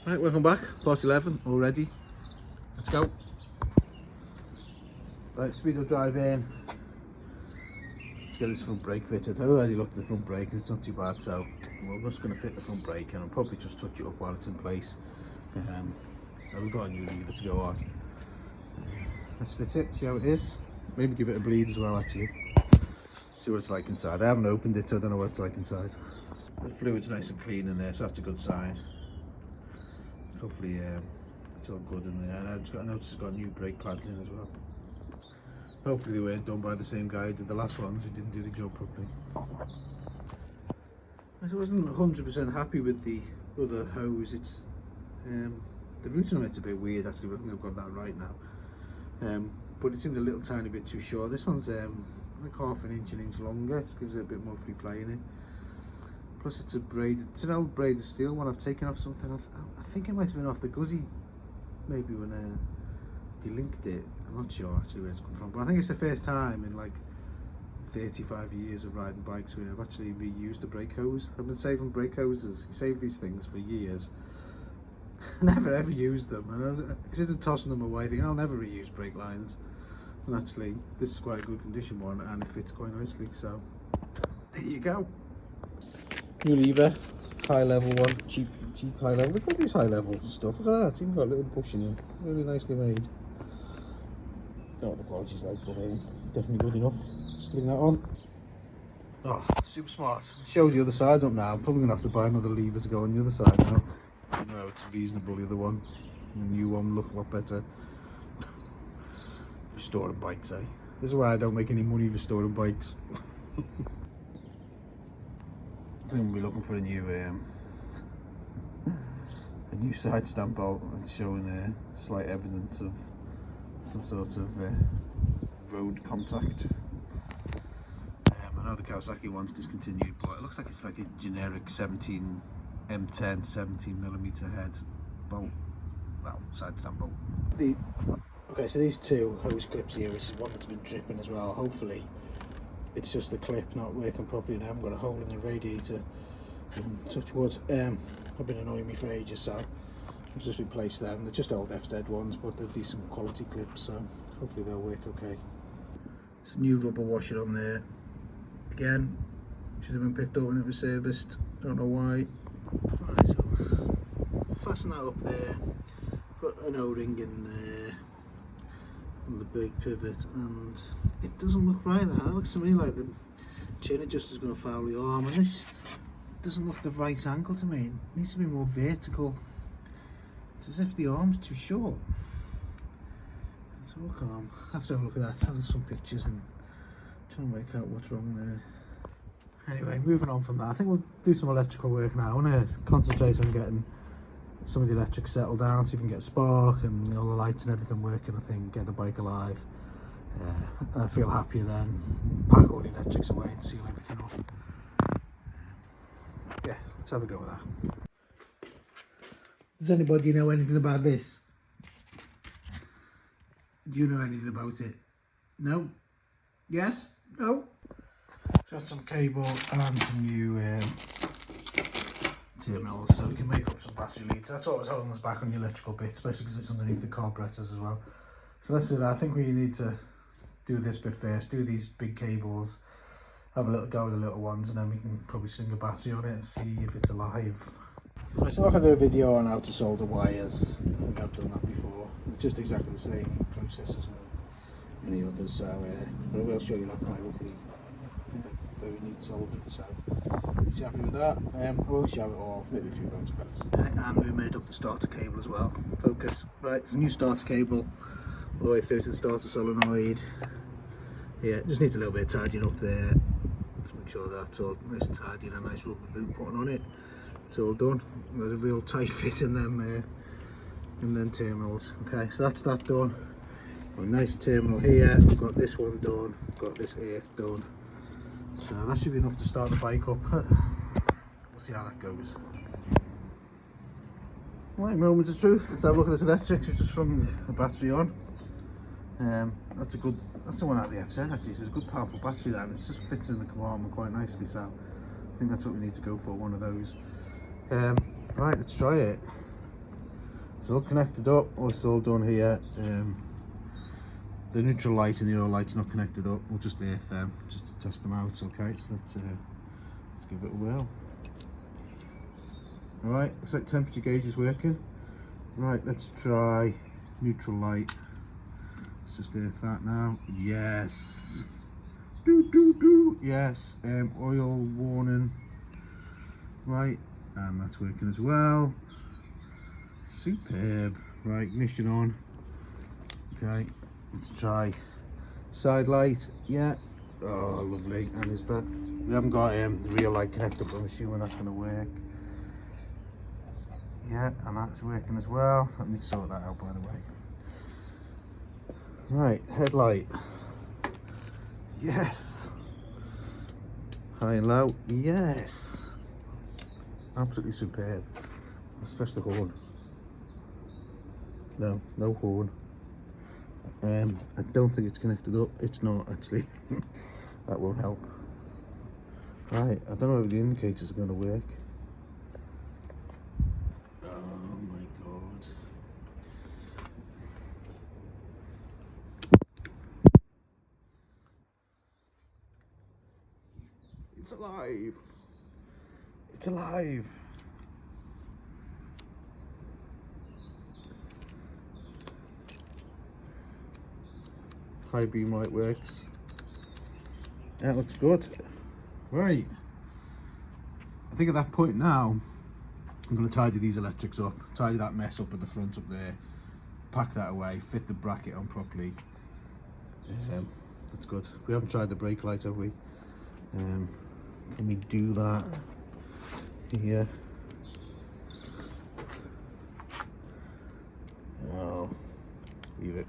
Right, welcome back. Part 11 already. Let's go. Right, speed of drive in. Let's get this front brake fitted. I already looked at the front brake and it's not too bad, so we're just going to fit the front brake and I'll probably just touch it up while it's in place. We've got a new lever to go on. Let's fit it, see how it is. Maybe give it a bleed as well, actually. See what it's like inside. I haven't opened it, so I don't know what it's like inside. The fluid's nice and clean in there, so that's a good sign. Hopefully it's all good in there. And I noticed it's got new brake pads in as well. Hopefully they weren't done by the same guy who did the last ones, who didn't do the job properly. I wasn't 100% happy with the other hose. It's the routing on it's a bit weird actually, but I think I've got that right now. But it seemed a little tiny bit too short. This one's like half an inch longer. It gives it a bit more free play in it. Plus it's an old braided steel one. I've taken off something. I think it might have been off the guzzi, maybe when I delinked it. I'm not sure actually where it's come from, but I think it's the first time in like 35 years of riding bikes where I've actually reused a brake hose. I've been saving brake hoses. You save these things for years. Never ever used them, and I considered tossing them away, thinking I'll never reuse brake lines. And actually, this is quite a good condition one, and it fits quite nicely. So there you go. New lever, high level one, cheap high level. Look at these high level stuff. Look at that. It's even got a little bushing in. Really nicely made. Don't know what the quality's like, but definitely good enough. Sling that on. Oh, super smart. Show the other side up now. I'm probably gonna have to buy another lever to go on the other side now. No, it's reasonable. The other one, the new one, look a lot better. Restoring bikes, eh? This is why I don't make any money restoring bikes. I think we'll be looking for a new side stamp bolt. It's showing slight evidence of some sort of road contact. I know the Kawasaki one's discontinued, but it looks like it's like a generic M10 17mm head bolt. Well, side stamp bolt. Okay, so these two hose clips here, which is one that's been dripping as well. Hopefully it's just the clip not working properly and I haven't got a hole in the radiator. Touch wood. I've been annoying me for ages, so I've just replaced them. They're just old FZ ones, but they're decent quality clips, so hopefully they'll work okay. There's a new rubber washer on there. Again, should have been picked up when it was serviced. Don't know why. Alright, so fasten that up there. Put an O-ring in there on the brake pivot, and it doesn't look right. That looks to me like the chain adjuster's going to foul the arm, and this doesn't look the right angle to me. It needs to be more vertical. It's as if the arm's too short. So look at them. I have to have a look at that. Have some pictures and try and work out what's wrong there. Anyway, moving on from that, I think we'll do some electrical work now. I want to concentrate on getting some of the electric settled down so you can get spark and all the lights and everything working. I think get the bike alive. I feel happier then. Pack all the electrics away and seal everything up. Yeah, let's have a go with that. Does anybody know anything about this? Do you know anything about it? No? Yes? No? Got some cable and some new terminals so we can make up some battery leads. That's what was holding us back on the electrical bits, especially because it's underneath the carburetors as well. So let's do that. I think we need to do this bit first, do these big cables, have a little go with the little ones, and then we can probably sling a battery on it and see if it's alive. Right, so I'm not going to do a video on how to solder wires. I think I've done that before. It's just exactly the same process as any others, so but I will show you off my roughly very neat soldering, so if you're happy with that, I won't show it all, maybe a few photographs. Okay, and we made up the starter cable as well. Focus. Right, it's a new starter cable all the way through to the starter solenoid. Yeah, it just needs a little bit of tidying up there. Just make sure that's all nice and tidy and a nice rubber boot putting on it. It's all done. There's a real tight fit in them terminals. Okay, so that's that done. Got a nice terminal here. We've got this one done. Got this earth done. So that should be enough to start the bike up. We'll see how that goes. Right, moment of truth. Let's have a look at this electrics. It's just slung the battery on. That's the one out of the FZ actually. So it's a good powerful battery there, and it just fits in the compartment quite nicely. So I think that's what we need to go for, one of those. Right, let's try it. It's all connected up, all it's all done here. The neutral light and the oil light's not connected up. We'll just AF them just to test them out. Okay, so let's give it a whirl. Alright, looks like temperature gauge is working. Right, let's try neutral light. Let's just AF that now. Yes. Yes. Oil warning. Right, and that's working as well. Superb. Right, ignition on. Okay, let's try side light. Yeah. Oh, lovely. And is that? We haven't got the rear light connected, but I'm assuming that's going to work. Yeah, and that's working as well. Let me sort that out, by the way. Right, headlight. Yes. High and low. Yes. Absolutely superb. Let's press the horn. No, no horn. I don't think it's connected up. It's not actually. That won't help. Right, I don't know if the indicators are going to work. Oh my god. It's alive. It's alive. High beam light works. That looks good. Right. I think at that point now, I'm going to tidy these electrics up. Tidy that mess up at the front up there. Pack that away. Fit the bracket on properly. That's good. We haven't tried the brake light, have we? Can we do that here? Oh, leave it.